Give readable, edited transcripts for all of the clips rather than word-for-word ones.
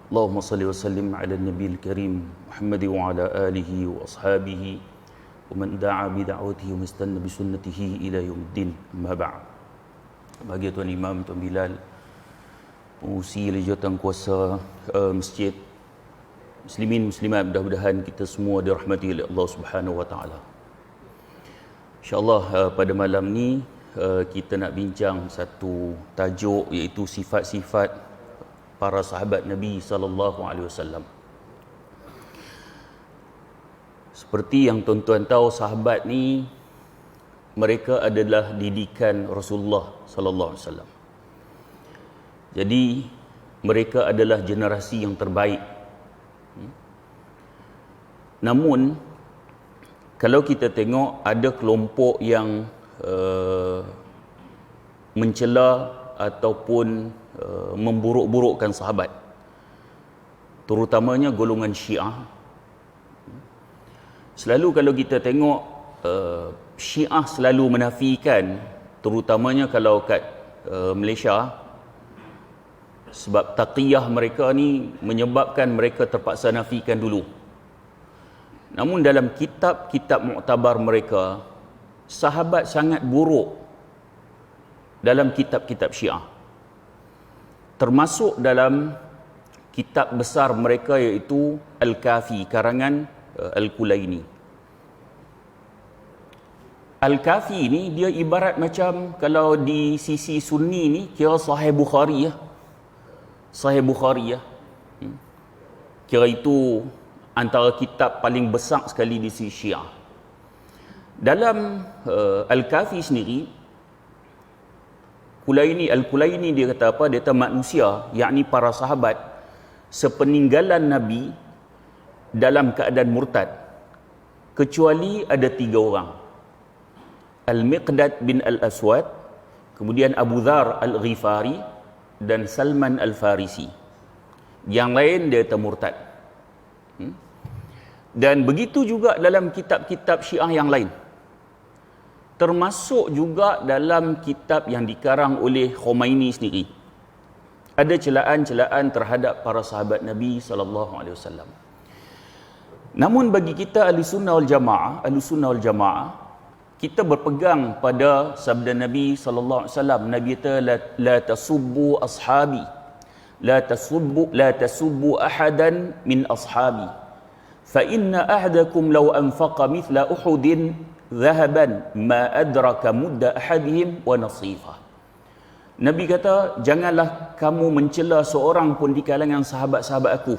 Allahumma salli wa sallim ala nabiyil karim Muhammad wa ala alihi wa ashabihi wa man da'a bi da'watihi wa istanna bi sunnatihi ila yaumiddin. Amma ba'd. Bagi Tuan Imam, Tuan Bilal, pengurusi jawatan kuasa masjid, muslimin muslimat, mudah-mudahan kita semua dirahmati oleh Allah Subhanahu wa taala. InsyaAllah pada malam ni kita nak bincang satu tajuk, iaitu sifat-sifat para sahabat Nabi SAW. Seperti yang tuan-tuan tahu, sahabat ni mereka adalah didikan Rasulullah SAW. Jadi mereka adalah generasi yang terbaik. Namun kalau kita tengok, ada kelompok yang mencela ataupun memburuk-burukkan sahabat, terutamanya golongan Syiah. Selalu kalau kita tengok, Syiah selalu menafikan, terutamanya kalau kat Malaysia, sebab taqiyah mereka ni menyebabkan mereka terpaksa nafikan dulu. Namun dalam kitab-kitab muktabar mereka, sahabat sangat buruk dalam kitab-kitab Syiah, termasuk dalam kitab besar mereka iaitu Al-Kafi karangan Al-Kulaini. Al-Kafi ni dia ibarat macam, kalau di sisi Sunni ni kira Sahih Bukhari ya. Sahih Bukhari ya. Kira itu antara kitab paling besar sekali di sisi Syiah. Dalam Al-Kafi sendiri, Al-Kulaini dia kata apa? Dia kata manusia, yakni para sahabat, sepeninggalan Nabi dalam keadaan murtad, kecuali ada 3 orang. Al-Miqdad bin Al-Aswad, kemudian Abu Dhar Al-Ghifari, dan Salman Al-Farisi. Yang lain dia kata murtad. Dan begitu juga dalam kitab-kitab Syiah yang lain, termasuk juga dalam kitab yang dikarang oleh Khomeini sendiri, ada celaan-celaan terhadap para sahabat Nabi SAW. Namun bagi kita Ahlussunnah wal Jamaah, kita berpegang pada sabda Nabi SAW. Nabi kata, la tasubbu ashabi, la tasubbu ahadan min ashabi, fa inna ahadakum law anfaqa mithla Uhudin zahaban ma adraka mudda ahadihim wa nasifah. Nabi kata, janganlah kamu mencela seorang pun di kalangan sahabat-sahabat aku,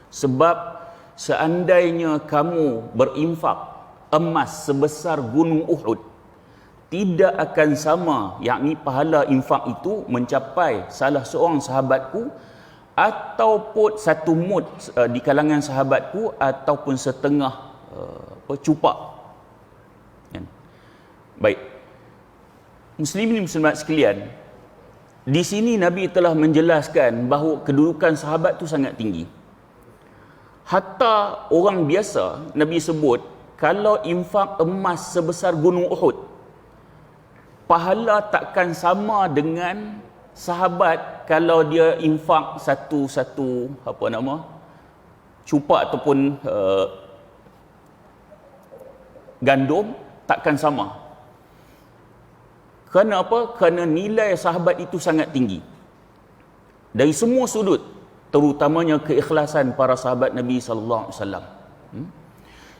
sebab seandainya kamu berinfak emas sebesar gunung Uhud, tidak akan sama, yakni pahala infak itu mencapai salah seorang sahabatku, ataupun satu mud di kalangan sahabatku, ataupun setengah cupak. Baik, muslimin muslimat sekalian, di sini Nabi telah menjelaskan bahawa kedudukan sahabat tu sangat tinggi. Hatta orang biasa, Nabi sebut, kalau infak emas sebesar gunung Uhud, pahala takkan sama dengan sahabat kalau dia infak satu cupak ataupun gandum, takkan sama. Kerana apa? Kerana nilai sahabat itu sangat tinggi dari semua sudut, terutamanya keikhlasan para sahabat Nabi sallallahu alaihi wasallam.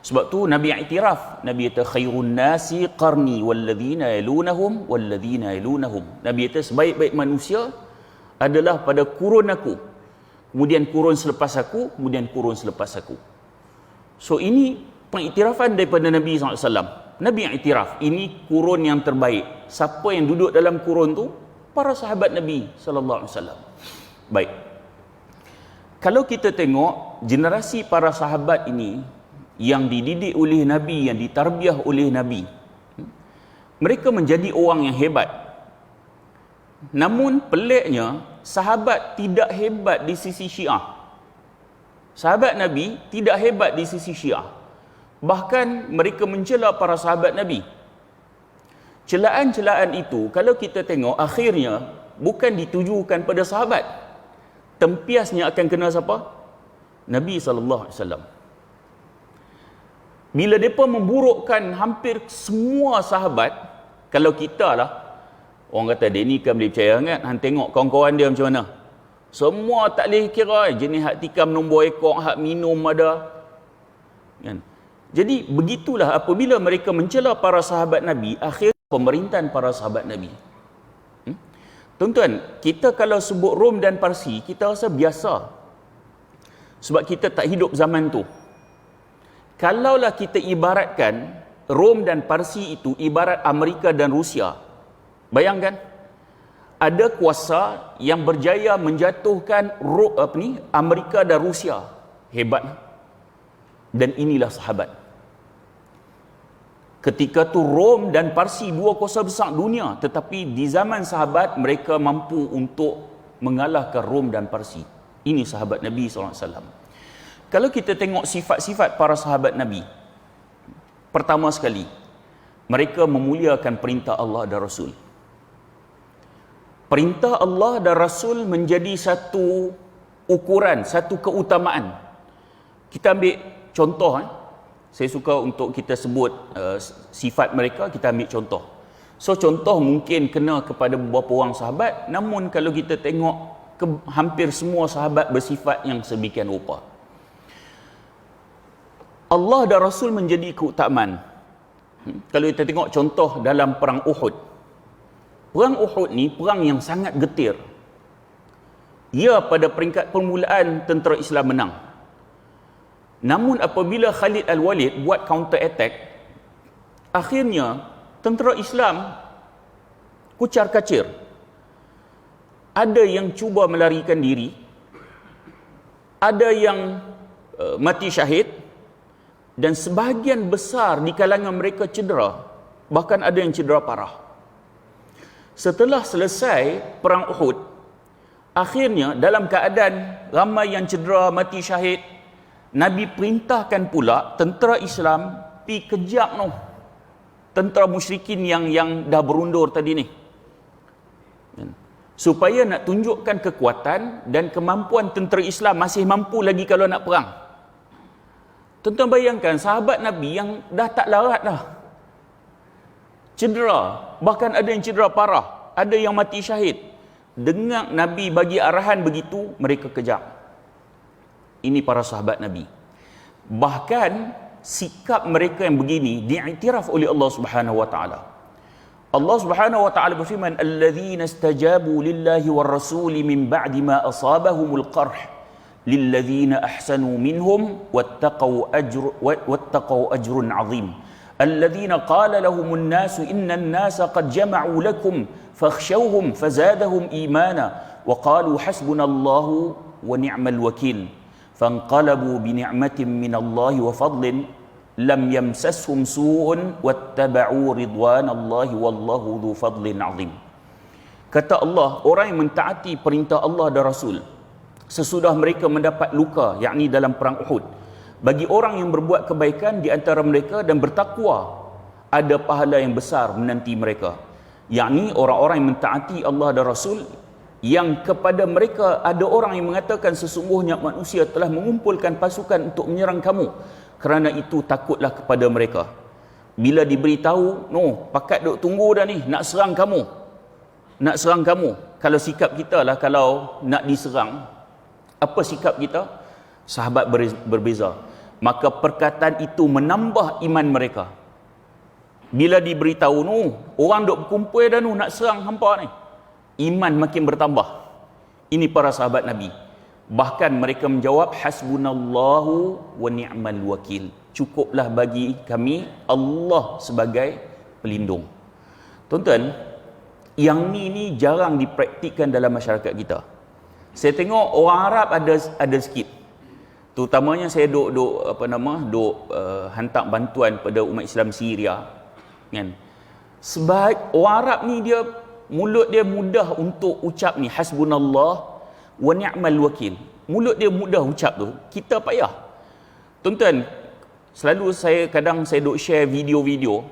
Sebab tu Nabi iktiraf, Nabi kata khairun nasi qarni walladzina yalunahum walladzina yalunahum. Nabi kata sebaik-baik manusia adalah pada kurun aku, kemudian kurun selepas aku, kemudian kurun selepas aku. So ini pengiktirafan daripada Nabi SAW. Nabi iktiraf, ini kurun yang terbaik. Siapa yang duduk dalam kurun tu? Para sahabat Nabi SAW. Baik, kalau kita tengok generasi para sahabat ini yang dididik oleh Nabi, yang ditarbiah oleh Nabi, mereka menjadi orang yang hebat. Namun peliknya, sahabat tidak hebat di sisi Syiah. Sahabat Nabi tidak hebat di sisi Syiah. Bahkan mereka mencela para sahabat Nabi. Celaan-celaan itu kalau kita tengok akhirnya bukan ditujukan pada sahabat, tempiasnya akan kena siapa? Nabi SAW. Bila mereka memburukkan hampir semua sahabat, kalau kita lah, orang kata, dia ni kan boleh percaya sangat, hang tengok kawan-kawan dia macam mana. Semua tak boleh kira, jenis hak tikam nombor ekor, hak minum ada. Kan? Jadi begitulah apabila mereka mencela para sahabat Nabi, akhir pemerintahan para sahabat Nabi. Tuan-tuan, kita kalau sebut Rom dan Parsi, kita rasa biasa. Sebab kita tak hidup zaman tu. Kalaulah kita ibaratkan Rom dan Parsi itu ibarat Amerika dan Rusia. Bayangkan, ada kuasa yang berjaya menjatuhkan Amerika dan Rusia. Hebat. Dan inilah sahabat. Ketika tu Rom dan Parsi dua kuasa besar dunia, tetapi di zaman sahabat mereka mampu untuk mengalahkan Rom dan Parsi. Ini sahabat Nabi SAW. Kalau kita tengok sifat-sifat para sahabat Nabi, pertama sekali, mereka memuliakan perintah Allah dan Rasul. Perintah Allah dan Rasul menjadi satu ukuran, satu keutamaan. Kita ambil contoh, saya suka untuk kita sebut sifat mereka, kita ambil contoh. So contoh mungkin kena kepada beberapa orang sahabat, namun kalau kita tengok hampir semua sahabat bersifat yang sedemikian rupa. Allah dan Rasul menjadi keutamaan. Kalau kita tengok contoh dalam perang Uhud. Perang Uhud ni perang yang sangat getir. Ya, pada peringkat permulaan tentera Islam menang. Namun apabila Khalid Al-Walid buat counter attack, akhirnya tentera Islam kucar kacir. Ada yang cuba melarikan diri, ada yang mati syahid, dan sebahagian besar di kalangan mereka cedera, bahkan ada yang cedera parah. Setelah selesai perang Uhud, akhirnya dalam keadaan ramai yang cedera, mati syahid, Nabi perintahkan pula tentera Islam pergi kejap tentera musyrikin yang dah berundur tadi ni, supaya nak tunjukkan kekuatan dan kemampuan tentera Islam masih mampu lagi kalau nak perang. Tuan-tuan bayangkan sahabat Nabi yang dah tak larat dah, cedera, bahkan ada yang cedera parah, ada yang mati syahid. Dengar Nabi bagi arahan begitu, mereka kejap. Ini para sahabat Nabi. Bahkan sikap mereka yang begini diiktiraf oleh Allah Subhanahu wa taala. Allah Subhanahu wa taala berfirman, "Alladzina istajabu lillahi war rasuli min ba'di ma asabahumul qarh lilladzina ahsanu minhum wattaqau ajrun 'azim. Alladzina qala lahumun nasu innan nasa qad jama'u lakum fakhshawhum fazadahum imana wa qalu hasbunallahu wa ni'mal wakil." فانقلبوا بنعمة من الله وفضل لم يمسسهم سوء واتبعوا رضوان الله والله ذو فضل عظيم. Kata Allah, orang yang mentaati perintah Allah dan Rasul sesudah mereka mendapat luka, yakni dalam perang Uhud, bagi orang yang berbuat kebaikan di antara mereka dan bertakwa, ada pahala yang besar menanti mereka. Yakni orang-orang yang mentaati Allah dan Rasul, yang kepada mereka ada orang yang mengatakan sesungguhnya manusia telah mengumpulkan pasukan untuk menyerang kamu, kerana itu takutlah kepada mereka. Bila diberitahu, pakat duk tunggu dah ni, nak serang kamu. Kalau sikap kita lah, kalau nak diserang, apa sikap kita? Sahabat berbeza. Maka perkataan itu menambah iman mereka. Bila diberitahu, orang duk berkumpul dah nak serang hampa ni, iman makin bertambah. Ini para sahabat Nabi. Bahkan mereka menjawab, hasbunallahu wa ni'mal wakil. Cukuplah bagi kami Allah sebagai pelindung. Tuan-tuan, yang ni jarang dipraktikkan dalam masyarakat kita. Saya tengok orang Arab ada sikit. Terutamanya saya duk hantar bantuan pada umat Islam Syria, kan. Sebab orang Arab ni mulut dia mudah untuk ucap ni, hasbunallah wa ni'mal wakil. Mulut dia mudah ucap tu, kita payah. Tuan-tuan, selalu saya duk share video-video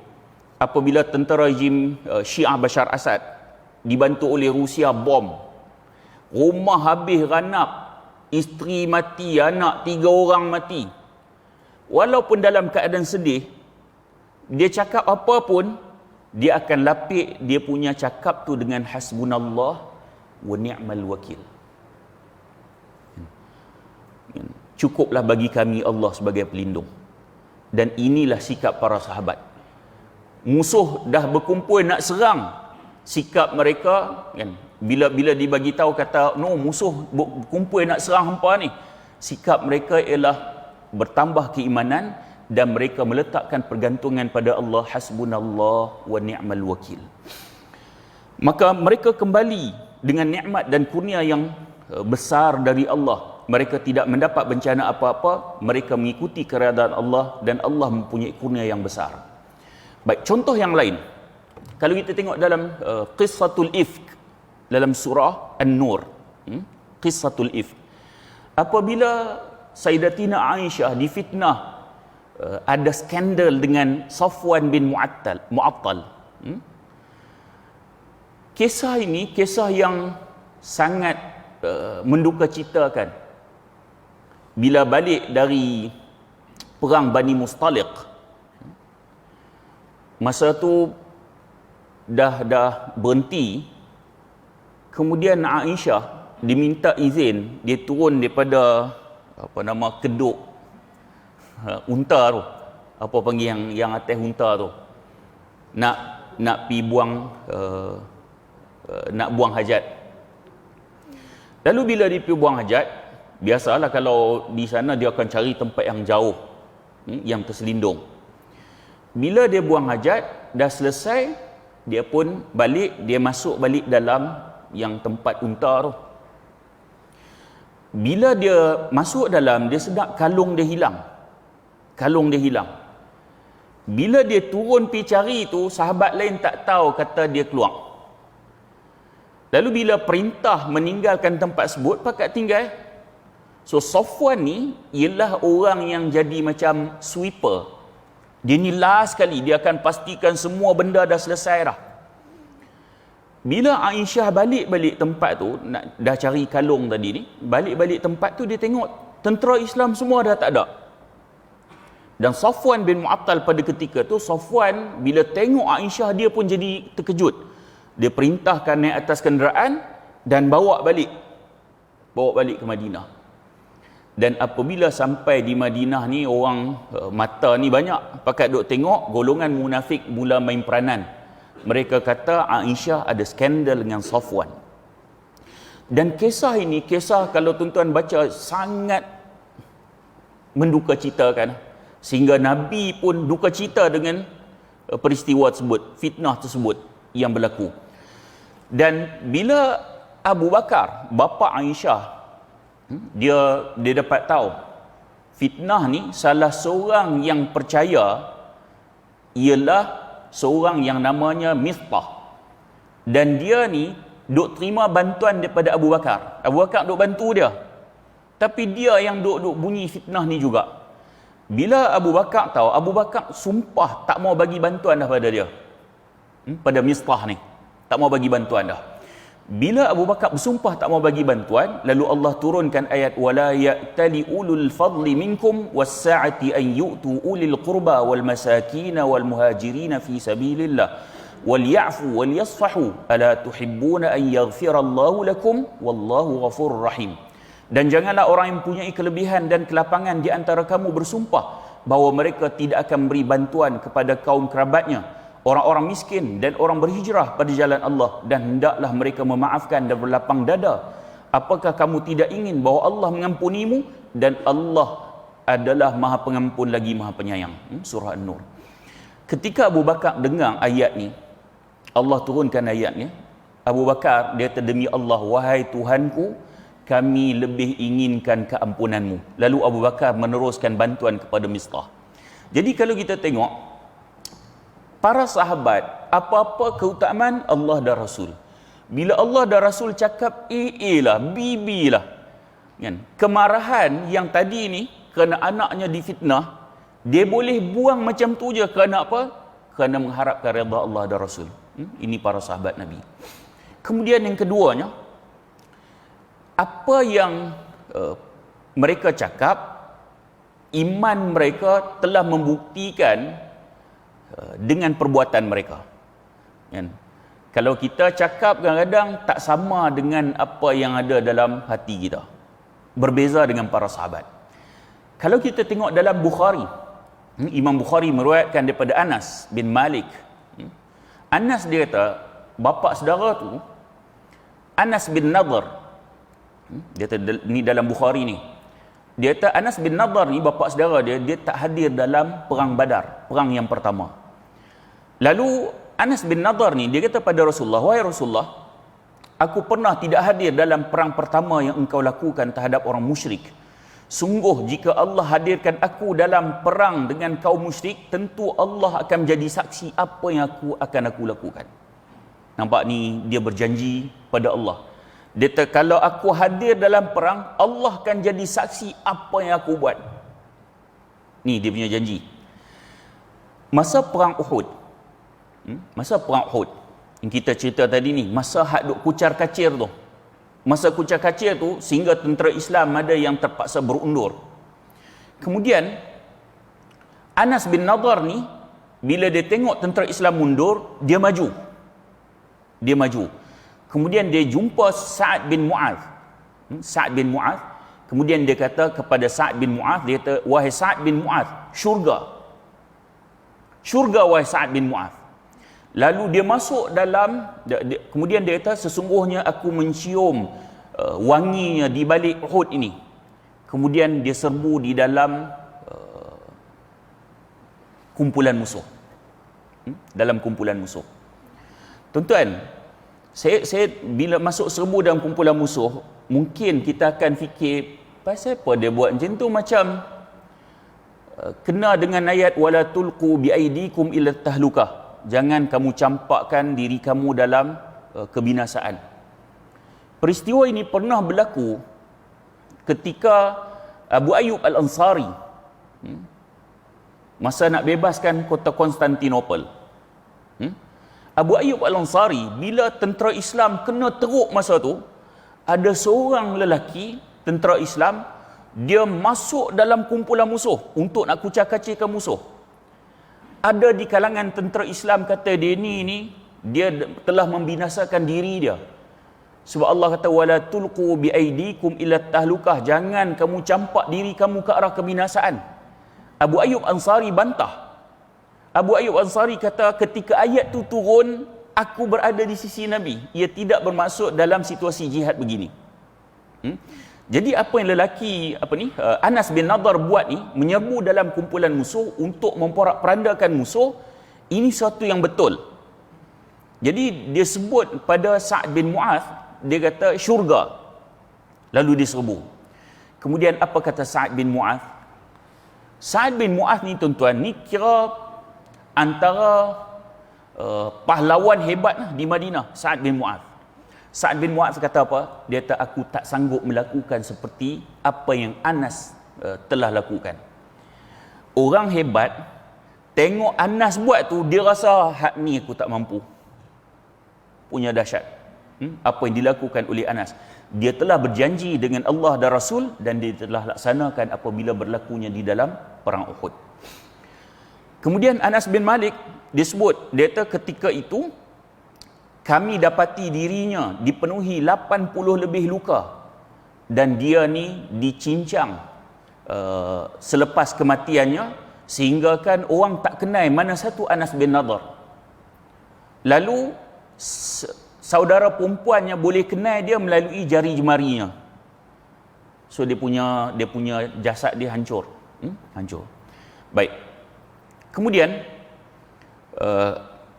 apabila tentera rejim Syiah Bashar Assad dibantu oleh Rusia bom, rumah habis ranap, isteri mati, anak 3 orang mati, walaupun dalam keadaan sedih, dia cakap apa pun, dia akan lapik dia punya cakap tu dengan hasbunallah wa ni'mal wakil. Cukuplah bagi kami Allah sebagai pelindung. Dan inilah sikap para sahabat. Musuh dah berkumpul nak serang, sikap mereka kan, bila dibagi tahu kata no, musuh berkumpul nak serang hampa ni, sikap mereka ialah bertambah keimanan dan mereka meletakkan pergantungan pada Allah, hasbunallah wa ni'mal wakil. Maka mereka kembali dengan nikmat dan kurnia yang besar dari Allah. Mereka tidak mendapat bencana apa-apa, mereka mengikuti keredaan Allah dan Allah mempunyai kurnia yang besar. Baik, contoh yang lain. Kalau kita tengok dalam Qissatul Ifk dalam surah An-Nur, Qissatul Ifk. Apabila Sayyidatina Aisyah difitnah, ada skandal dengan Safwan bin Mu'attal. Kisah ini kisah yang sangat mendukacitakan. Bila balik dari perang Bani Mustaliq, masa tu dah berhenti, kemudian Aisyah diminta izin, dia turun daripada keduk unta tu, apa panggil yang atas unta tu, nak pi buang nak buang hajat. Lalu bila dia pi buang hajat, biasalah kalau di sana dia akan cari tempat yang jauh, yang terselindung. Bila dia buang hajat, dah selesai, dia pun balik, dia masuk balik dalam yang tempat unta tu. Bila dia masuk dalam, dia sedap kalung dia hilang. Kalung dia hilang. Bila dia turun pergi cari tu, sahabat lain tak tahu, kata dia keluar. Lalu bila perintah meninggalkan tempat sebut, pakat tinggal. So Safwan ni ialah orang yang jadi macam sweeper. Dia ni last sekali, dia akan pastikan semua benda dah selesai dah. Bila Aisyah balik tempat tu, dah cari kalung tadi ni, balik tempat tu dia tengok tentera Islam semua dah tak ada. Dan Safwan bin Mu'attal pada ketika tu, Safwan bila tengok Aisyah, dia pun jadi terkejut. Dia perintahkan naik atas kenderaan dan bawa balik ke Madinah. Dan apabila sampai di Madinah ni, orang mata ni banyak, pakat duk tengok golongan munafik mula main peranan. Mereka kata Aisyah ada skandal dengan Safwan. Dan kisah ini, kisah kalau tuan-tuan baca, sangat mendukacitakan, sehingga Nabi pun duka cita dengan peristiwa tersebut, fitnah tersebut yang berlaku. Dan bila Abu Bakar, bapa Aisyah, dia dapat tahu fitnah ni, salah seorang yang percaya ialah seorang yang namanya Mistah, dan dia ni duk terima bantuan daripada Abu Bakar. Abu Bakar duk bantu dia, tapi dia yang duk bunyi fitnah ni juga. Bila Abu Bakar tahu, Abu Bakar sumpah tak mau bagi bantuan dah pada dia, pada Mistah ni, tak mau bagi bantuan dah. Bila Abu Bakar bersumpah tak mau bagi bantuan, lalu Allah turunkan ayat wala ya'tali ulul fadli minkum was-sa'ati an yu'tu ulil qurba wal masakin wal muhajirin fi sabilillah wal ya'fu wal yasfahu ala tuhibbuna an yaghfirallahu lakum wallahu ghafurur rahim. Dan janganlah orang yang mempunyai kelebihan dan kelapangan di antara kamu bersumpah bahawa mereka tidak akan beri bantuan kepada kaum kerabatnya, orang-orang miskin dan orang berhijrah pada jalan Allah, dan hendaklah mereka memaafkan dan berlapang dada. Apakah kamu tidak ingin bahawa Allah mengampunimu dan Allah adalah Maha Pengampun lagi Maha Penyayang? Surah An-Nur. Ketika Abu Bakar dengar ayat ni, Allah turunkan ayatnya, Abu Bakar dia kata, demi Allah, wahai Tuhanku, kami lebih inginkan keampunanmu. Lalu Abu Bakar meneruskan bantuan kepada Mistah. Jadi kalau kita tengok para sahabat, apa-apa keutamaan Allah dan Rasul, bila Allah dan Rasul cakap lah, bibi lah, kan? Kemarahan yang tadi ni kerana anaknya difitnah, dia boleh buang macam tu je. Kerana apa? Kerana mengharapkan redha Allah dan Rasul. Ini para sahabat Nabi. Kemudian yang keduanya, apa yang mereka cakap iman mereka telah membuktikan dengan perbuatan mereka. Kan? Kalau kita cakap kadang-kadang tak sama dengan apa yang ada dalam hati kita. Berbeza dengan para sahabat. Kalau kita tengok dalam Bukhari, Imam Bukhari meriwayatkan daripada Anas bin Malik. Anas dia kata, bapa saudara tu Anas bin Nadhr. Dia kata ni dalam Bukhari ni. Dia kata Anas bin Nadhr ni bapa saudara dia tak hadir dalam perang Badar, perang yang pertama. Lalu Anas bin Nadhr ni dia kata pada Rasulullah, wahai Rasulullah, aku pernah tidak hadir dalam perang pertama yang engkau lakukan terhadap orang musyrik. Sungguh jika Allah hadirkan aku dalam perang dengan kaum musyrik, tentu Allah akan menjadi saksi apa yang akan aku lakukan. Nampak ni dia berjanji pada Allah. Dia kata kalau aku hadir dalam perang, Allah akan jadi saksi apa yang aku buat. Ni dia punya janji. Masa perang Uhud, masa perang Uhud yang kita cerita tadi ni, masa hak duk kucar kacir tu, masa kucar kacir tu sehingga tentera Islam ada yang terpaksa berundur. Kemudian Anas bin Nadhr ni bila dia tengok tentera Islam mundur, dia maju. Kemudian dia jumpa Sa'ad bin Mu'adh. Sa'ad bin Mu'adh. Kemudian dia kata kepada Sa'ad bin Mu'adh, dia kata, wahai Sa'ad bin Mu'adh, syurga wahai Sa'ad bin Mu'adh. Lalu dia masuk dalam, kemudian dia kata, sesungguhnya aku mencium wanginya di balik Uhud ini. Kemudian dia serbu di dalam kumpulan musuh. Dalam kumpulan musuh. Tuan-tuan, saya bila masuk serbu dalam kumpulan musuh, mungkin kita akan fikir, pasal apa dia buat macam tu, macam kena dengan ayat wala tulqu biaidikum ila tahlukah. Jangan kamu campakkan diri kamu dalam kebinasaan. Peristiwa ini pernah berlaku ketika Abu Ayyub Al-Ansari masa nak bebaskan kota Konstantinopel. Abu Ayyub Al-Ansari, bila tentera Islam kena teruk masa tu, ada seorang lelaki tentera Islam, dia masuk dalam kumpulan musuh untuk nak kucar-kacirkan musuh. Ada di kalangan tentera Islam kata dia ni dia telah membinasakan diri dia. Sebab Allah kata wala tulqu biaidikum ila tahlukah, jangan kamu campak diri kamu ke arah kebinasaan. Abu Ayyub Ansari bantah. Abu Ayyub Ansari kata ketika ayat tu turun, aku berada di sisi Nabi. Ia tidak bermaksud dalam situasi jihad begini. Jadi apa yang lelaki Anas bin Nadhr buat ni, menyerbu dalam kumpulan musuh untuk memporak-perandakan musuh, ini satu yang betul. Jadi dia sebut pada Sa'ad bin Mu'adh, dia kata syurga. Lalu dia serbu. Kemudian apa kata Sa'ad bin Mu'adh? Sa'ad bin Mu'adh ni tuan-tuan, ni kira antara pahlawan hebat di Madinah, Sa'ad bin Mu'adh. Sa'ad bin Mu'adh kata apa? Dia kata aku tak sanggup melakukan seperti apa yang Anas telah lakukan. Orang hebat tengok Anas buat tu, dia rasa hak ni aku tak mampu. Punya dahsyat. Apa yang dilakukan oleh Anas. Dia telah berjanji dengan Allah dan Rasul dan dia telah laksanakan apabila berlakunya di dalam perang Uhud. Kemudian Anas bin Malik disebut, dia kata ketika itu kami dapati dirinya dipenuhi 80 lebih luka dan dia ni dicincang selepas kematiannya sehingga kan orang tak kenal mana satu Anas bin Nadhr. Lalu saudara perempuannya boleh kenal dia melalui jari jemarinya. So dia punya jasad dia hancur. Hancur. Baik. Kemudian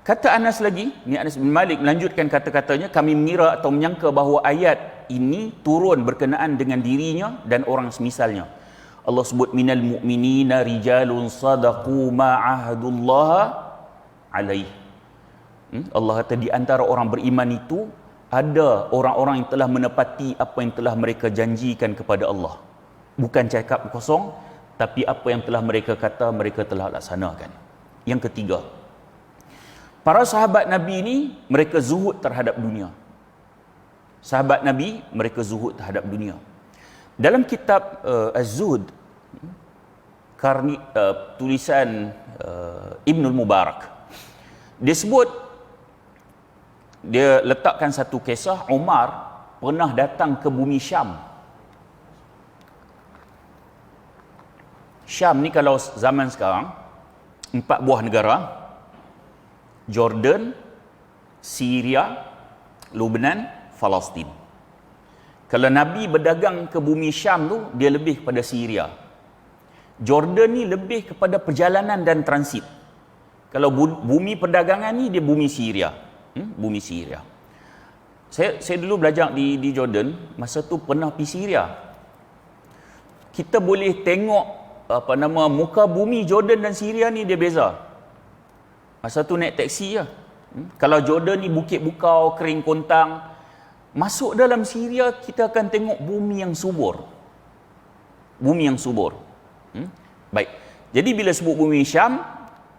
kata Anas lagi, ni Anas bin Malik melanjutkan kata-katanya, kami mengira atau menyangka bahawa ayat ini turun berkenaan dengan dirinya dan orang semisalnya. Allah sebut minal mu'minina rijalun sadaqu ma'ahadullah alaih. Allah kata di antara orang beriman itu ada orang-orang yang telah menepati apa yang telah mereka janjikan kepada Allah. Bukan cakap kosong, tapi apa yang telah mereka kata mereka telah laksanakan. Yang ketiga, para sahabat Nabi ini mereka zuhud terhadap dunia. Sahabat Nabi mereka zuhud terhadap dunia. Dalam kitab Az-Zuhd, tulisan Ibnul Mubarak, dia sebut, dia letakkan satu kisah Umar pernah datang ke bumi Syam. Syam ni kalau zaman sekarang 4 buah negara: Jordan, Syria, Lebanon, Palestin. Kalau Nabi berdagang ke bumi Syam tu, dia lebih kepada Syria. Jordan ni lebih kepada perjalanan dan transit. Kalau bumi perdagangan ni, dia bumi Syria. Bumi Syria. Saya dulu belajar di Jordan, masa tu pernah pergi Syria. Kita boleh tengok muka bumi Jordan dan Syria ni dia beza. Masa tu naik taksi je. Kalau Jordan ni bukit bukau, kering kontang, masuk dalam Syria kita akan tengok bumi yang subur. Bumi yang subur. Baik. Jadi bila sebut bumi Syam,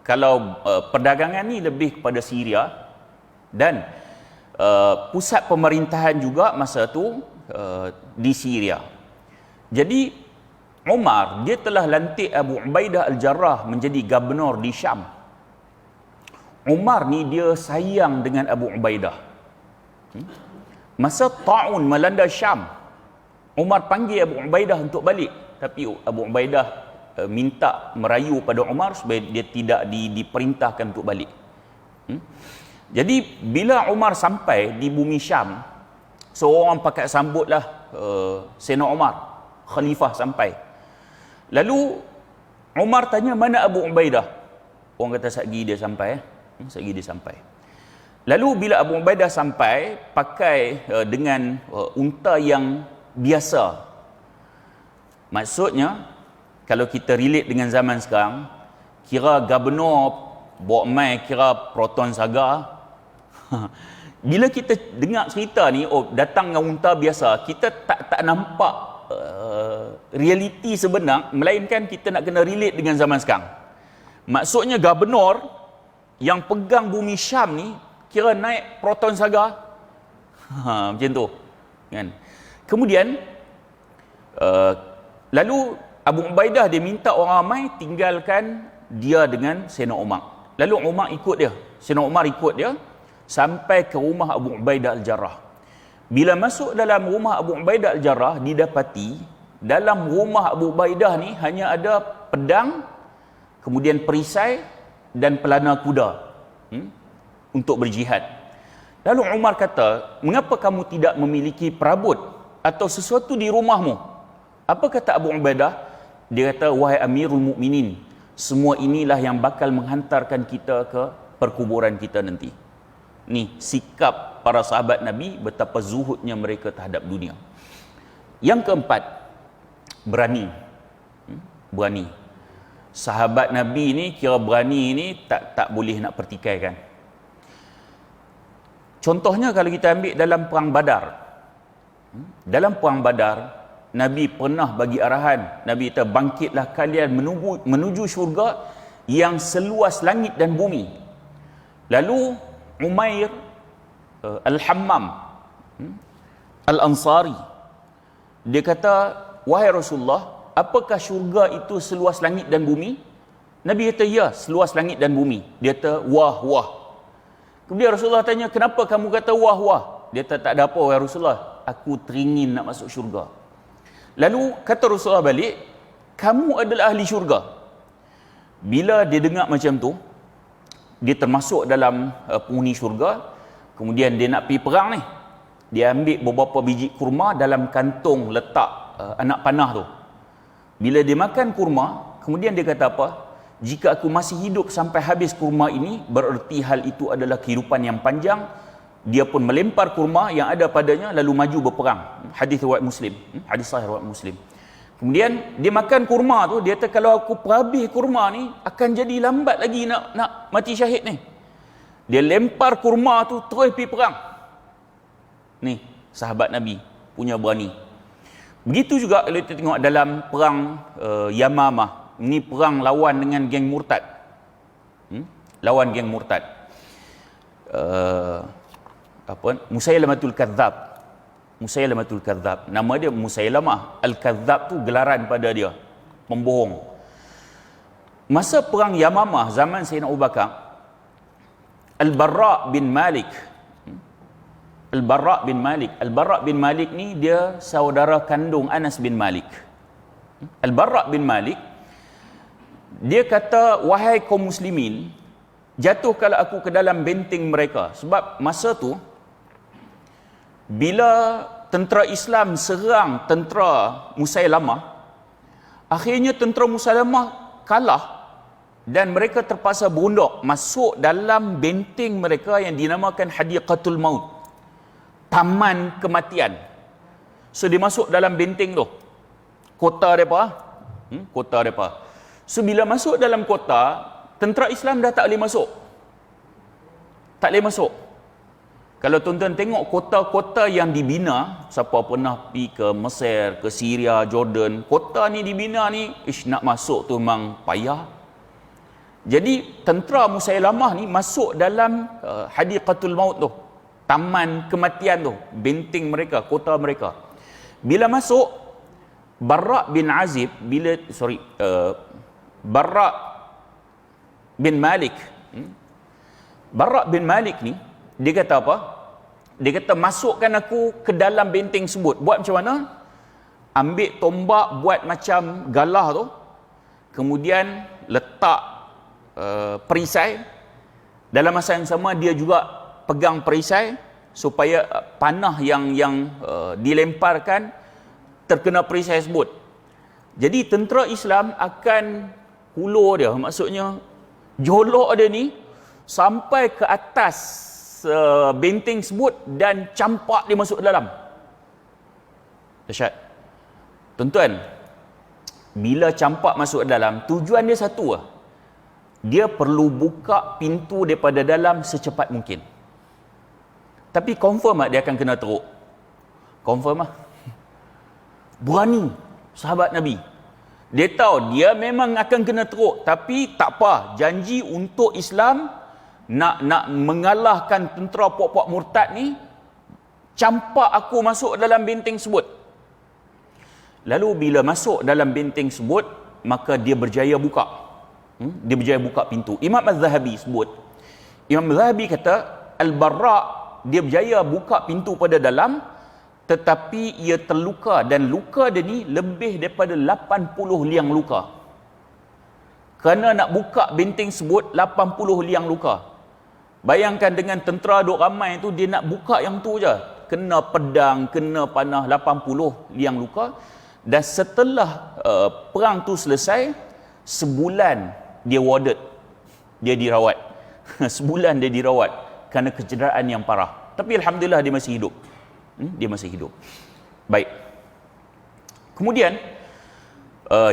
kalau perdagangan ni lebih kepada Syria, dan pusat pemerintahan juga masa tu di Syria. Jadi Umar, dia telah lantik Abu Ubaidah Al-Jarrah menjadi gubernur di Syam. Umar ni dia sayang dengan Abu Ubaidah. Masa ta'un melanda Syam, Umar panggil Abu Ubaidah untuk balik, tapi Abu Ubaidah minta merayu pada Umar supaya dia tidak diperintahkan untuk balik. Jadi bila Umar sampai di bumi Syam, seorang pakat sambutlah Sayyidina Umar, khalifah sampai. Lalu Umar tanya, mana Abu Ubaidah? Orang kata satgi dia sampai. Satgi dia sampai. Lalu bila Abu Ubaidah sampai, pakai dengan unta yang biasa. Maksudnya, kalau kita relate dengan zaman sekarang, kira gubernur bawa mai kira Proton Saga. Bila kita dengar cerita ni, datang dengan unta biasa, kita tak nampak realiti sebenar, melainkan kita nak kena relate dengan zaman sekarang. Maksudnya gubernur yang pegang bumi Syam ni kira naik Proton Saga. Macam tu kan. Kemudian lalu Abu Ubaidah dia minta orang ramai tinggalkan dia dengan Sayyidina Umar. Lalu Umar ikut dia. Sayyidina Umar ikut dia sampai ke rumah Abu Ubaidah Al-Jarrah. Bila masuk dalam rumah Abu Ubaidah Al-Jarrah, didapati dalam rumah Abu Ubaidah ni hanya ada pedang, kemudian perisai dan pelana kuda untuk berjihad. Lalu Umar kata, mengapa kamu tidak memiliki perabot atau sesuatu di rumahmu? Apa kata Abu Ubaidah? Dia kata, wahai Amirul Mukminin, semua inilah yang bakal menghantarkan kita ke perkuburan kita nanti. Ni sikap para sahabat Nabi, betapa zuhudnya mereka terhadap dunia. Yang keempat, berani. Berani. Sahabat Nabi ni kira berani ni tak boleh nak pertikaikan. Contohnya kalau kita ambil dalam perang Badar. Dalam perang Badar, Nabi pernah bagi arahan. Nabi kata, bangkitlah kalian menuju syurga yang seluas langit dan bumi. Lalu Umair Al-Hammam Al-Ansari, dia kata, wahai Rasulullah, apakah syurga itu seluas langit dan bumi? Nabi kata, ya, seluas langit dan bumi. Dia kata, wah, wah. Kemudian Rasulullah tanya, kenapa kamu kata wah, wah? Dia kata, tak ada apa, wahai Rasulullah, aku teringin nak masuk syurga. Lalu kata Rasulullah balik, kamu adalah ahli syurga. Bila dia dengar macam tu, dia termasuk dalam penghuni syurga. Kemudian dia nak pergi perang ni, dia ambil beberapa biji kurma dalam kantung letak anak panah tu. Bila dia makan kurma, kemudian dia kata apa? Jika aku masih hidup sampai habis kurma ini, bererti hal itu adalah kehidupan yang panjang. Dia pun melempar kurma yang ada padanya lalu maju berperang. Hadis riwayat Muslim. Hadis sahih riwayat Muslim. Kemudian dia makan kurma tu, dia kata, kalau aku perhabis kurma ni akan jadi lambat lagi nak mati syahid ni. Dia lempar kurma tu terus pergi perang. Ni sahabat Nabi punya berani. Begitu juga kalau kita tengok dalam perang Yamamah. Ini perang lawan dengan geng murtad. Lawan geng murtad. Musailamatul Kadzab. Musailamatul Kadzab. Nama dia Musailamah. Al-Kadzab tu gelaran pada dia, pembohong. Masa perang Yamamah zaman Sayyidina Abu Bakar, Al-Barra' bin Malik. Al-Barra' bin Malik. Al-Barra' bin Malik ni dia saudara kandung Anas bin Malik. Al-Barra' bin Malik, dia kata, wahai kaum muslimin, jatuhkanlah aku ke dalam benteng mereka. Sebab masa tu, bila tentera Islam serang tentera Musailamah, akhirnya tentera Musailamah kalah dan mereka terpaksa berunduk masuk dalam benteng mereka yang dinamakan Hadiqatul Maut, taman kematian. So dia masuk dalam benteng tu, kota mereka, kota mereka. So bila masuk dalam kota, tentera Islam dah tak boleh masuk. Tak boleh masuk. Kalau tuan-tuan tengok kota-kota yang dibina, siapa pernah pergi ke Mesir, ke Syria, Jordan, kota ni dibina ni, nak masuk tu memang payah. Jadi tentera Musailamah ni masuk dalam Hadiqatul Maut tu, taman kematian tu, benteng mereka, kota mereka. Bila masuk, Barra' bin Azib, Barra' bin Malik, Barra' bin Malik ni, dia kata apa? Dia kata, masukkan aku ke dalam benteng sebut. Buat macam mana? Ambil tombak, buat macam galah tu, kemudian letak perisai. Dalam masa yang sama, dia juga pegang perisai supaya panah yang dilemparkan terkena perisai sebut. Jadi tentera Islam akan hulur dia, maksudnya jolok dia ni sampai ke atas benteng sebut dan campak dia masuk dalam. Dahsyat. Tuan-tuan, bila campak masuk dalam, tujuan dia satu lah. Dia perlu buka pintu daripada dalam secepat mungkin. Tapi confirm tak dia akan kena teruk? Confirm lah. Berani sahabat Nabi. Dia tahu dia memang akan kena teruk, tapi tak apa, janji untuk Islam nak mengalahkan tentera puak-puak murtad ni, campak aku masuk dalam benteng sebut. Lalu bila masuk dalam benteng sebut, maka dia berjaya buka. Dia berjaya buka pintu. Imam Az-Zahabi sebut, Imam Az-Zahabi kata, Al-Barra' dia berjaya buka pintu pada dalam, tetapi ia terluka, dan luka dia ni lebih daripada 80 liang luka. Kerana nak buka benteng sebut, 80 liang luka. Bayangkan dengan tentera duk ramai tu, dia nak buka yang tu je, kena pedang, kena panah, 80 liang luka. Dan setelah perang tu selesai, sebulan dia warded, dia dirawat. Sebulan dia dirawat kerana kecederaan yang parah. Tapi alhamdulillah dia masih hidup. Dia masih hidup. Baik. Kemudian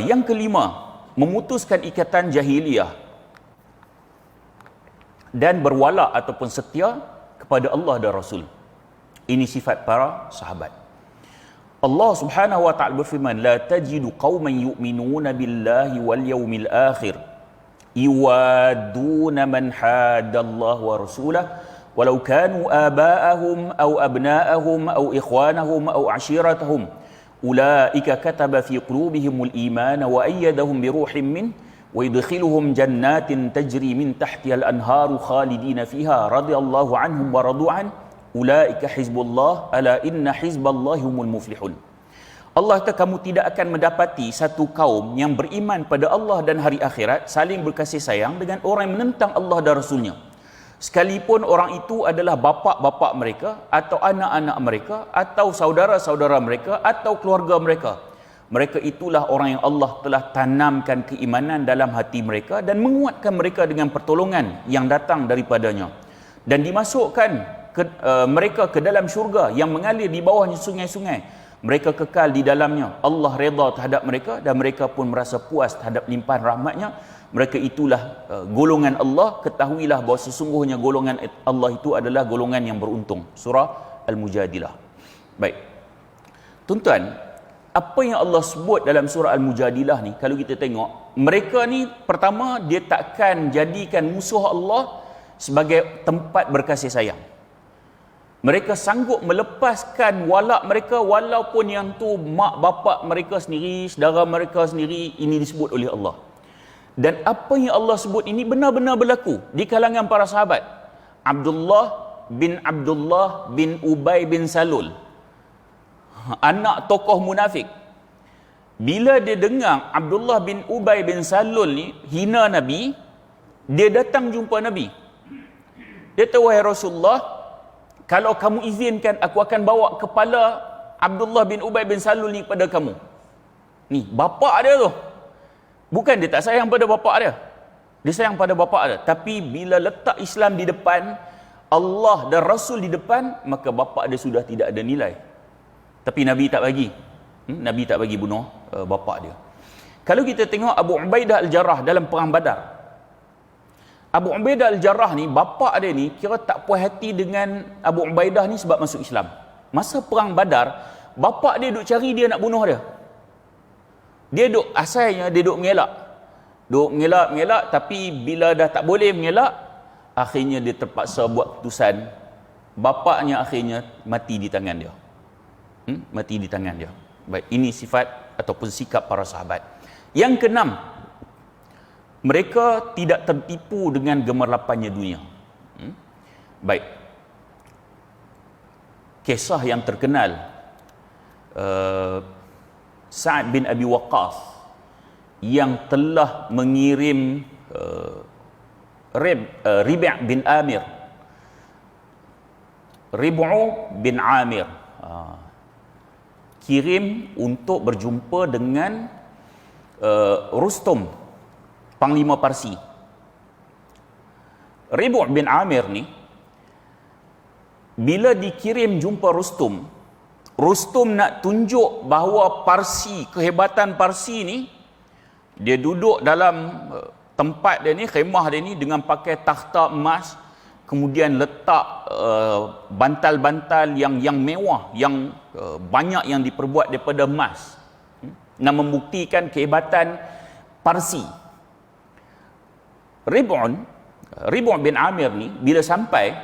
yang kelima, memutuskan ikatan jahiliyah dan berwala ataupun setia kepada Allah dan Rasul. Ini sifat para sahabat. Allah Subhanahu wa taala berfirman, la tajidu qauman yu'minuna billahi wal yawmil akhir yuwaduna man hadallahu wa rasulahu walau kanu aba'ahum aw abna'ahum aw ikhwanahum aw ashiratahum ulaika kataba fi qulubihimul imana wa ayyadahum bi ruhin min wa yudkhiluhum jannatin tajri min tahtiha al-anharu khalidina fiha radhiyallahu anhum wa radu an ulaika hizbullah ala inna hizballahi humul muflihun. Allah kata, kamu tidak akan mendapati satu kaum yang beriman pada Allah dan hari akhirat saling berkasih sayang dengan orang yang menentang Allah dan Rasulnya, sekalipun orang itu adalah bapa-bapa mereka atau anak-anak mereka atau saudara-saudara mereka atau keluarga mereka. Mereka itulah orang yang Allah telah tanamkan keimanan dalam hati mereka dan menguatkan mereka dengan pertolongan yang datang daripadanya, dan dimasukkan mereka ke dalam syurga yang mengalir di bawahnya sungai-sungai. Mereka kekal di dalamnya. Allah redha terhadap mereka dan mereka pun merasa puas terhadap limpahan rahmatnya. Mereka itulah golongan Allah. Ketahuilah bahawa sesungguhnya golongan Allah itu adalah golongan yang beruntung. Surah Al-Mujadilah. Baik. Tuan-tuan, apa yang Allah sebut dalam surah Al-Mujadilah ni, kalau kita tengok, mereka ni pertama, dia takkan jadikan musuh Allah sebagai tempat berkasih sayang. Mereka sanggup melepaskan walak mereka walaupun yang tu mak bapak mereka sendiri, saudara mereka sendiri. Ini disebut oleh Allah. Dan apa yang Allah sebut ini benar-benar berlaku di kalangan para sahabat. Abdullah bin Ubay bin Salul, anak tokoh munafik. Bila dia dengar Abdullah bin Ubay bin Salul ni hina Nabi, dia datang jumpa Nabi. Dia kata, wahai Rasulullah, kalau kamu izinkan, aku akan bawa kepala Abdullah bin Ubay bin Salul ni kepada kamu. Ni bapak dia tu. Bukan dia tak sayang pada bapak dia, dia sayang pada bapak dia. Tapi bila letak Islam di depan, Allah dan Rasul di depan, maka bapak dia sudah tidak ada nilai. Tapi Nabi tak bagi. Nabi tak bagi bunuh bapak dia. Kalau kita tengok Abu Ubaidah Al-Jarrah dalam perang Badar, Abu Ubaidah Al-Jarrah ni, bapak dia ni kira tak puas hati dengan Abu Ubaidah ni sebab masuk Islam. Masa perang Badar, bapak dia duk cari dia nak bunuh dia. Dia duk, asalnya dia duk mengelak. Duk mengelak, tapi bila dah tak boleh mengelak, akhirnya dia terpaksa buat keputusan. Bapaknya akhirnya mati di tangan dia. Mati di tangan dia. Baik, ini sifat ataupun sikap para sahabat. Yang keenam, mereka tidak tertipu dengan gemerlapannya dunia. Baik. Kisah yang terkenal, Sa'ad bin Abi Waqqas yang telah mengirim Ribi' bin Amir, kirim untuk berjumpa dengan Rustum, Panglima Parsi. Ribi' bin Amir ni, bila dikirim jumpa Rustum, Rustum nak tunjuk bahawa Parsi, kehebatan Parsi ni, dia duduk dalam tempat dia ni, khemah dia ni, dengan pakai takhta emas, kemudian letak bantal-bantal yang mewah, yang banyak yang diperbuat daripada emas, nak membuktikan kehebatan Parsi. Ribi' bin Amir ni bila sampai,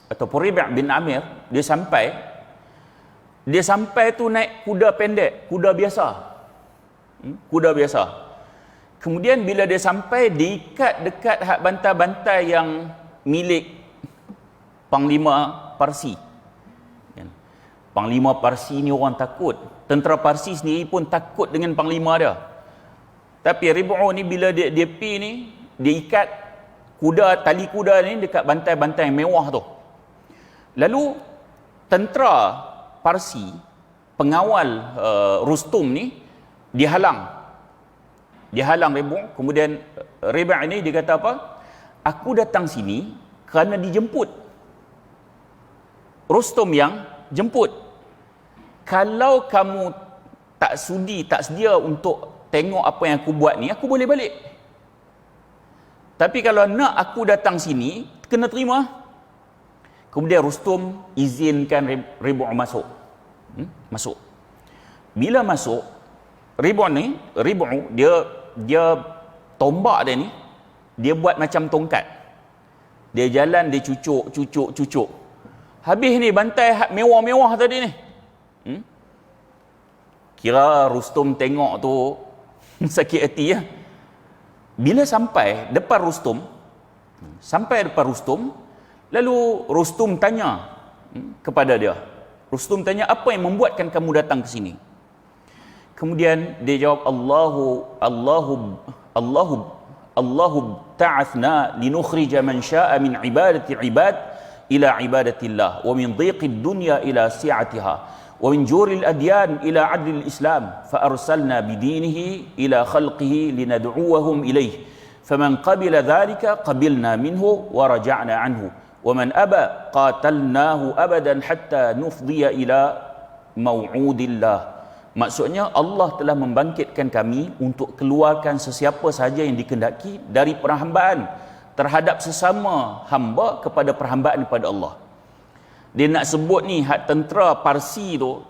ataupun Ribi' bin Amir dia sampai tu naik kuda pendek, kuda biasa. Kemudian bila dia sampai, diikat dekat hak bantal-bantal yang milik Panglima Parsi. Panglima Parsi ni orang takut. Tentera Parsi sendiri pun takut dengan panglima dia. Tapi Ribi' ni bila dia pi ni, dia ikat kuda, tali kuda ni dekat bantal-bantal yang mewah tu. Lalu tentera Parsi, pengawal Rustum ni, dihalang Ribi'. Kemudian Ribi' ni dia kata apa? Aku datang sini kerana dijemput. Rustum yang jemput. Kalau kamu tak sedia untuk tengok apa yang aku buat ni, aku boleh balik. Tapi kalau nak aku datang sini, kena terima. Kemudian Rustum izinkan Ribi' masuk. Masuk. Bila masuk, Ribi' dia tombak dia ni, dia buat macam tongkat. Dia jalan, dia cucuk. Habis ni bantai mewah-mewah tadi ni. Kira Rustum tengok tu sakit hati ya. Bila sampai depan Rustum, lalu Rustum tanya kepada dia. Rustum tanya, apa yang membuatkan kamu datang ke sini? Kemudian dia jawab, Allahu ta'athna linukhrija man sya'a min ibadati ibad ila ibadatillah wa min dhiqid dunya ila si'atiha wa min juril adyan ila adlil islam fa arsalna bidinihi ila khalqihi linad'uwahum ilayh faman qabila dhalika qabilna minhu wa raja'na anhu wa man aba qatalnahu abadan hatta nufdiya ila maw'udillah. Maksudnya Allah telah membangkitkan kami untuk keluarkan sesiapa sahaja yang dikehendaki dari perhambaan terhadap sesama hamba kepada perhambaan kepada Allah. Dia nak sebut ni hak tentera Parsi tu,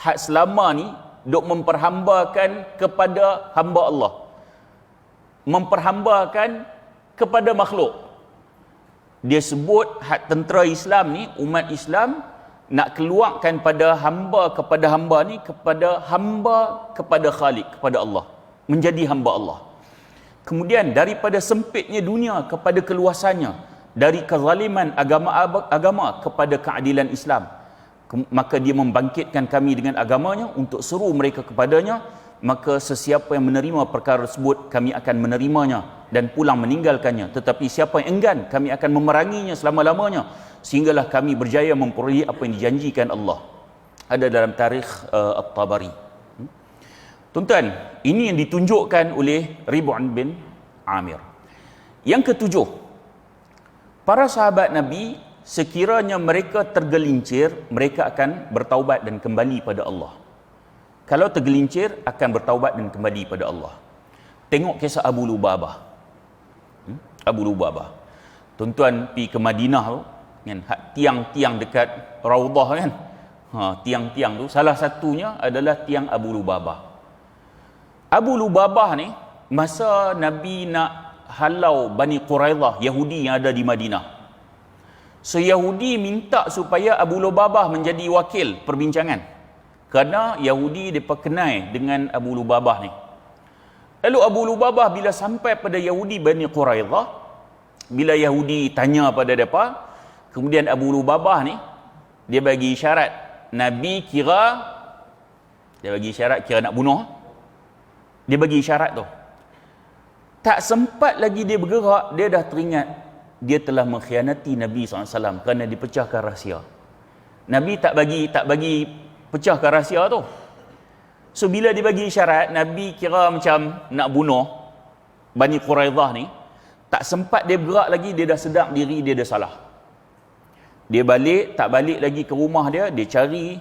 hak selama ni duk memperhambakan kepada hamba Allah, memperhambakan kepada makhluk. Dia sebut hak tentera Islam ni, umat Islam nak keluarkan pada hamba kepada hamba ni, kepada hamba kepada Khalik, kepada Allah, menjadi hamba Allah. Kemudian daripada sempitnya dunia kepada keluasannya, dari kezaliman agama kepada keadilan Islam. Maka dia membangkitkan kami dengan agamanya untuk seru mereka kepadanya. Maka sesiapa yang menerima perkara tersebut, kami akan menerimanya dan pulang meninggalkannya. Tetapi siapa yang enggan, kami akan memeranginya selama-lamanya, sehinggalah kami berjaya memperolehi apa yang dijanjikan Allah. Ada dalam tarikh At-Tabari. Tuan-tuan, ini yang ditunjukkan oleh Rib'un bin Amir. Yang ketujuh, para sahabat Nabi, sekiranya mereka tergelincir, mereka akan bertaubat dan kembali pada Allah. Kalau tergelincir, akan bertaubat dan kembali pada Allah. Tengok kisah Abu Lubabah. Abu Lubabah. Tuan-tuan pergi ke Madinah tu, kan, tiang-tiang dekat Raudah kan. Tiang-tiang tu, salah satunya adalah tiang Abu Lubabah. Abu Lubabah ni, masa Nabi nak halau Bani Quraidah, Yahudi yang ada di Madinah. So Yahudi minta supaya Abu Lubabah menjadi wakil perbincangan. Kerana Yahudi mereka kenal dengan Abu Lubabah ni. Lalu Abu Lubabah bila sampai pada Yahudi Bani Quraidah, bila Yahudi tanya pada mereka, kemudian Abu Lubabah ni, dia bagi isyarat. Nabi dia bagi isyarat kira nak bunuh. Dia bagi isyarat tu. Tak sempat lagi dia bergerak, dia dah teringat dia telah mengkhianati Nabi SAW kerana dipecahkan rahsia. Nabi tak bagi pecahkan rahsia tu. So bila dia bagi isyarat, Nabi kira macam nak bunuh Bani Quraidah ni, tak sempat dia bergerak lagi, dia dah sedar diri dia dah salah. Dia tak balik lagi ke rumah dia, dia cari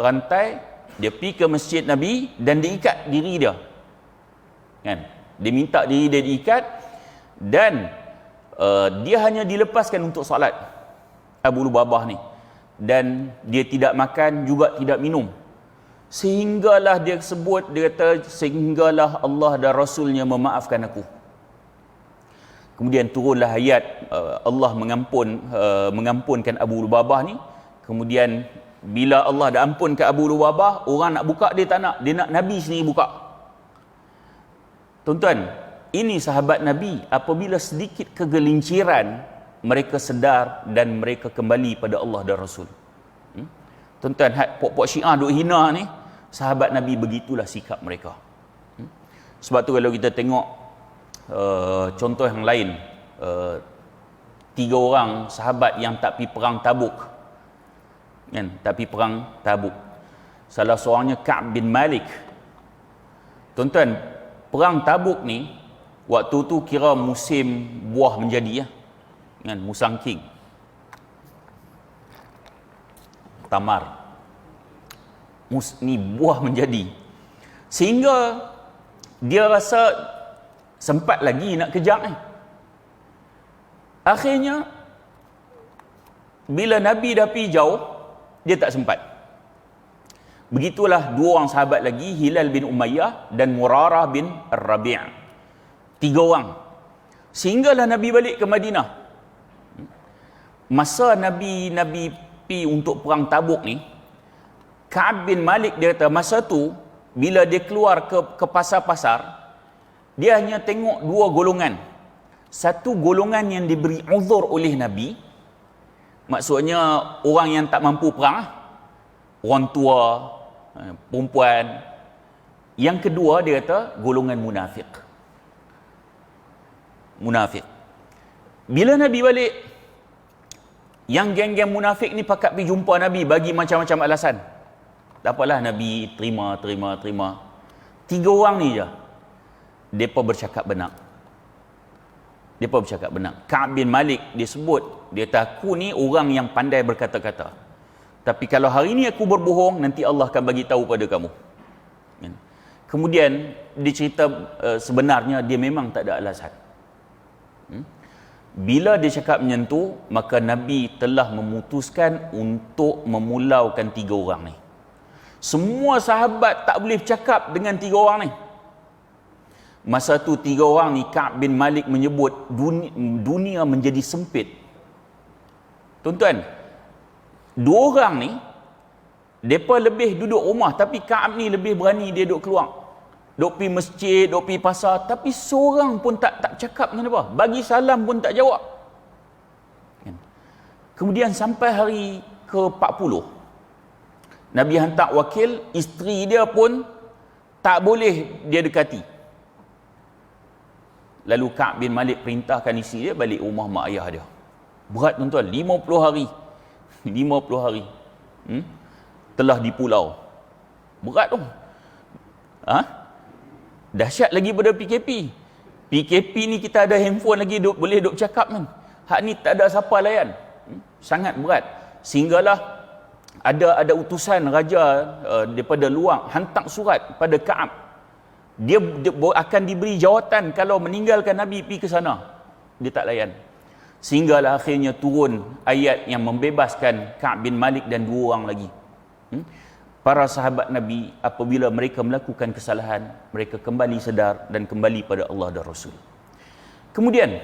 rantai, dia pergi ke masjid Nabi dan dia ikat diri dia. Kan? Dia minta diri dia diikat dan dia hanya dilepaskan untuk solat, Abu Lubabah ni, dan dia tidak makan juga tidak minum, sehinggalah dia sebut, dia kata, sehinggalah Allah dan Rasulnya memaafkan aku. Kemudian turunlah ayat Allah mengampunkan Abu Lubabah ni. Kemudian bila Allah dah ampun ke Abu Lubabah, orang nak buka dia tak nak, dia nak Nabi sendiri buka. Tuan-tuan, ini sahabat Nabi, apabila sedikit kegelinciran, mereka sedar dan mereka kembali pada Allah dan Rasul. Tuan-tuan, pok-pok Syiah duk hina ni, sahabat Nabi begitulah sikap mereka. Sebab tu kalau kita tengok contoh yang lain, 3 orang sahabat yang tak pergi perang Tabuk, kan, tak pergi perang Tabuk. Salah seorangnya Ka'b bin Malik. Tuan-tuan, perang Tabuk ni waktu tu kira musim buah menjadi, ya, kan, musangking, tamar, ni buah menjadi, sehingga dia rasa sempat lagi nak kejar ni. Akhirnya bila Nabi dah pergi jauh, dia tak sempat. Begitulah 2 orang sahabat lagi, Hilal bin Umayyah dan Murarah bin Ar-Rabi'. 3 orang. Sehinggalah Nabi balik ke Madinah. Masa Nabi pergi untuk perang Tabuk ni, Ka'ab bin Malik dia kata masa tu bila dia keluar ke pasar-pasar, dia hanya tengok 2 golongan. Satu golongan yang diberi uzur oleh Nabi, maksudnya orang yang tak mampu perang, orang tua, perempuan. Yang kedua dia kata golongan munafik. Bila Nabi balik, yang geng-geng munafik ni pakat pergi jumpa Nabi, bagi macam-macam alasan. Tak apalah, Nabi terima. 3 orang ni je, mereka bercakap benar. Ka'ab bin Malik dia sebut, dia kata, aku ni orang yang pandai berkata-kata, tapi kalau hari ni aku berbohong, nanti Allah akan bagi tahu pada kamu. Kemudian dia cerita sebenarnya dia memang tak ada alasan. Bila dia cakap macam tu, maka Nabi telah memutuskan untuk memulaukan 3 orang ni. Semua sahabat tak boleh bercakap dengan 3 orang ni. Masa tu 3 orang ni, Ka'ab bin Malik menyebut dunia menjadi sempit Tuan-tuan, dua orang ni, mereka lebih duduk rumah, tapi Ka'ab ni lebih berani dia duduk keluar. Duduk pergi masjid, duduk pergi pasar, tapi seorang pun tak cakap dengan apa. Bagi salam pun tak jawab. Kemudian sampai hari ke-40, Nabi hantar wakil, isteri dia pun tak boleh dia dekati. Lalu Ka'ab bin Malik perintahkan isteri dia balik rumah mak ayah dia. Berat tuan-tuan, 50 hari. 50 hari. Telah di pulau. Berat tu. Dahsyat lagi pada PKP. PKP ni kita ada handphone lagi, boleh duk cakap kan. Hak ni tak ada siapa layan. Sangat berat. Sehinggalah ada utusan raja daripada luar hantar surat pada Ka'ab. Dia akan diberi jawatan kalau meninggalkan Nabi pergi ke sana. Dia tak layan. Sehinggalah akhirnya turun ayat yang membebaskan Ka'ab bin Malik dan dua orang lagi. Para sahabat Nabi apabila mereka melakukan kesalahan, mereka kembali sedar dan kembali pada Allah dan Rasul. Kemudian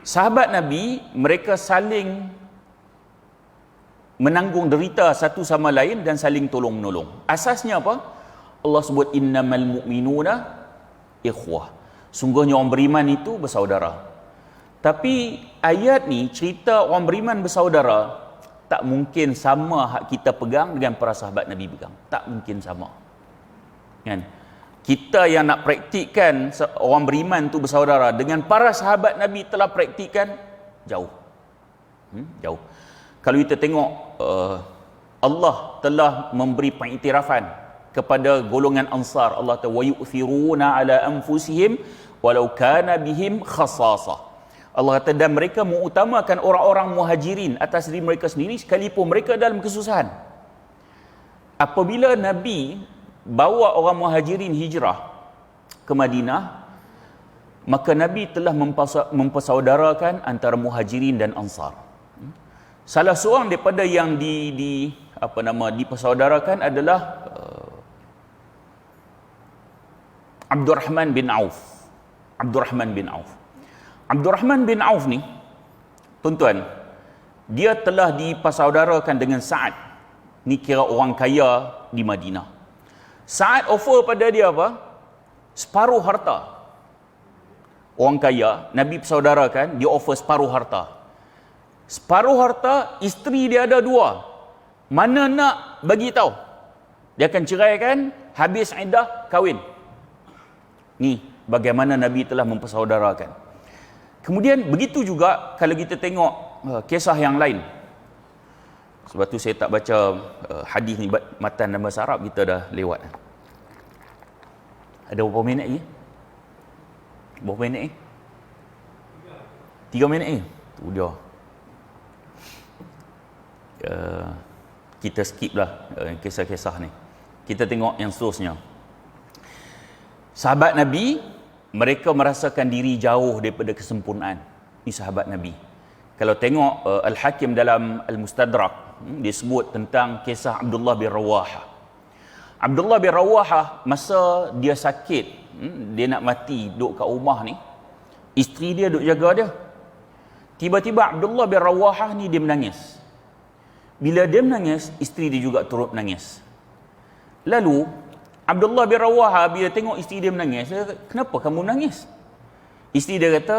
sahabat Nabi, mereka saling menanggung derita satu sama lain dan saling tolong-menolong. Asasnya apa? Allah sebut innamal mu'minuna ikhwah. Sungguhnya orang beriman itu bersaudara. Tapi ayat ni cerita orang beriman bersaudara tak mungkin sama hak kita pegang dengan para sahabat Nabi pegang. Tak mungkin sama. Kan? Kita yang nak praktikkan orang beriman tu bersaudara dengan para sahabat Nabi telah praktikkan, jauh. Jauh. Kalau kita tengok Allah telah memberi pengiktirafan kepada golongan Ansar. Allah ta wa yu'thiruna ala anfusihim walau kana bihim khassasah. Allah kata dan mereka mengutamakan orang-orang muhajirin atas diri mereka sendiri sekalipun mereka dalam kesusahan. Apabila Nabi bawa orang muhajirin hijrah ke Madinah, maka Nabi telah mempersaudarakan antara muhajirin dan Ansar. Salah seorang daripada yang dipersaudarakan adalah Abdurrahman bin Auf. Abdurrahman bin Auf. Abdurrahman bin Auf ni, tuan-tuan, dia telah dipersaudarakan dengan Sa'ad. Ni kira orang kaya di Madinah. Sa'ad offer pada dia apa? Separuh harta. Orang kaya, Nabi persaudarakan, dia offer separuh harta. Separuh harta, isteri dia ada dua. Mana nak bagi tahu? Dia akan ceraikan, habis iddah, kahwin. Ni bagaimana Nabi telah mempersaudarakan. Kemudian begitu juga kalau kita tengok kisah yang lain. Sebab tu saya tak baca hadis ni matan dalam bahasa Arab, kita dah lewat. Ada berapa minit lagi? Berapa minit ni? 3 minit ni? Tu dia. Kita skip lah kisah-kisah ni. Kita tengok yang seterusnya. Sahabat Nabi, mereka merasakan diri jauh daripada kesempurnaan. Ini sahabat Nabi. Kalau tengok Al-Hakim dalam Al-Mustadrak, dia sebut tentang kisah Abdullah bin Rawaha. Abdullah bin Rawaha masa dia sakit, dia nak mati duduk kat rumah ni, isteri dia duduk jaga dia. Tiba-tiba Abdullah bin Rawaha ni dia menangis. Bila dia menangis, isteri dia juga turut menangis. Lalu Abdullah bin Rawaha bila tengok isteri dia menangis, dia kata, kenapa kamu menangis? Isteri dia kata,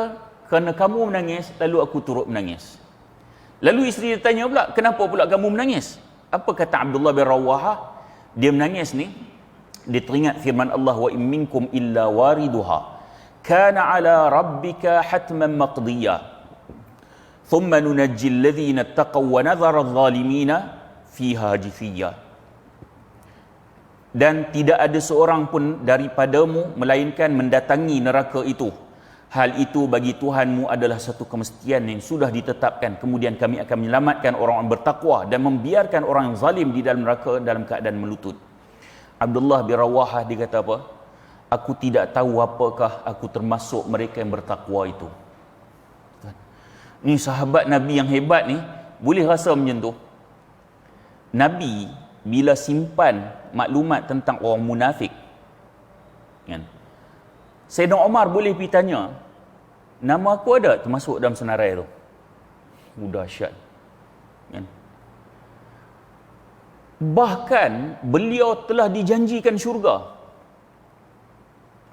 kerana kamu menangis, lalu aku turut menangis. Lalu isteri dia tanya pula, kenapa pula kamu menangis? Apa kata Abdullah bin Rawaha? Dia menangis ni, dia teringat firman Allah, wa in minkum illa wariduha kana ala rabbika hatman maqdiya thumma nunajji alladhina ittaqaw wa nadhara adh-dhalimina fiha jithiya. Dan tidak ada seorang pun daripadamu melainkan mendatangi neraka itu. Hal itu bagi Tuhanmu adalah satu kemestian yang sudah ditetapkan. Kemudian kami akan menyelamatkan orang-orang bertakwa dan membiarkan orang yang zalim di dalam neraka dalam keadaan melutut. Abdullah bin Rawaha dia kata apa? Aku tidak tahu apakah aku termasuk mereka yang bertakwa itu. Ni sahabat Nabi yang hebat ni boleh rasa macam tu. Nabi bila simpan maklumat tentang orang munafik, kan? Sayyidina Umar boleh pergi tanya, nama aku ada termasuk dalam senarai tu. Dahsyat. Kan? Bahkan beliau telah dijanjikan syurga.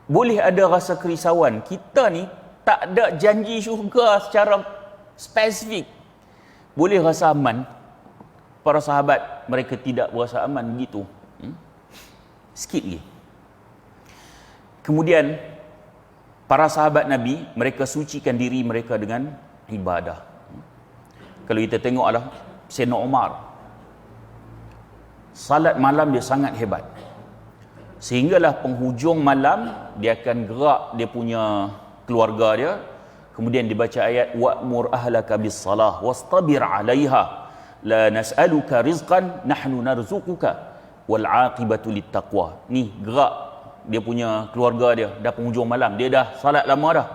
Boleh ada rasa kerisauan. Kita ni tak ada janji syurga secara spesifik. Boleh rasa aman. Para sahabat mereka tidak berasa aman begitu. Sikit lagi. Kemudian para sahabat Nabi, mereka sucikan diri mereka dengan ibadah. Kalau kita tengoklah Sayyidina Umar, salat malam dia sangat hebat. Sehinggalah penghujung malam dia akan gerak dia punya keluarga dia, kemudian dibaca ayat wa'mur ahlaka bis-salah wastabir 'alaiha la nas'aluka rizqan nahnu narzuquka wal 'aqibatu lit-taqwa. Ni gerak dia punya keluarga dia dah penghujung malam, dia dah salat lama dah,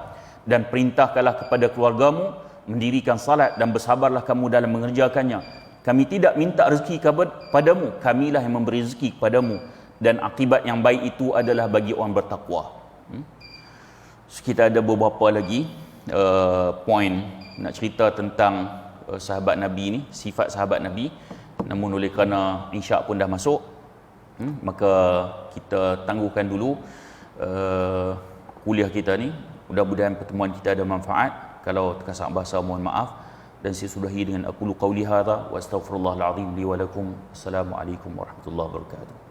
dan perintahkanlah kepada keluargamu mendirikan salat dan bersabarlah kamu dalam mengerjakannya. Kami tidak minta rezeki kepadamu, kamilah yang memberi rezeki kepadamu, dan akibat yang baik itu adalah bagi orang bertakwa. So, kita ada beberapa lagi poin nak cerita tentang sahabat Nabi ni, sifat sahabat Nabi. Namun oleh kerana insya' pun dah masuk, maka kita tangguhkan dulu kuliah kita ni. Mudah-mudahan pertemuan kita ada manfaat. Kalau terkasar bahasa, mohon maaf. Dan saya sudahi dengan aqulu qawli hadha wa astaghfirullahal azim li wa lakum. Assalamualaikum warahmatullahi wabarakatuh.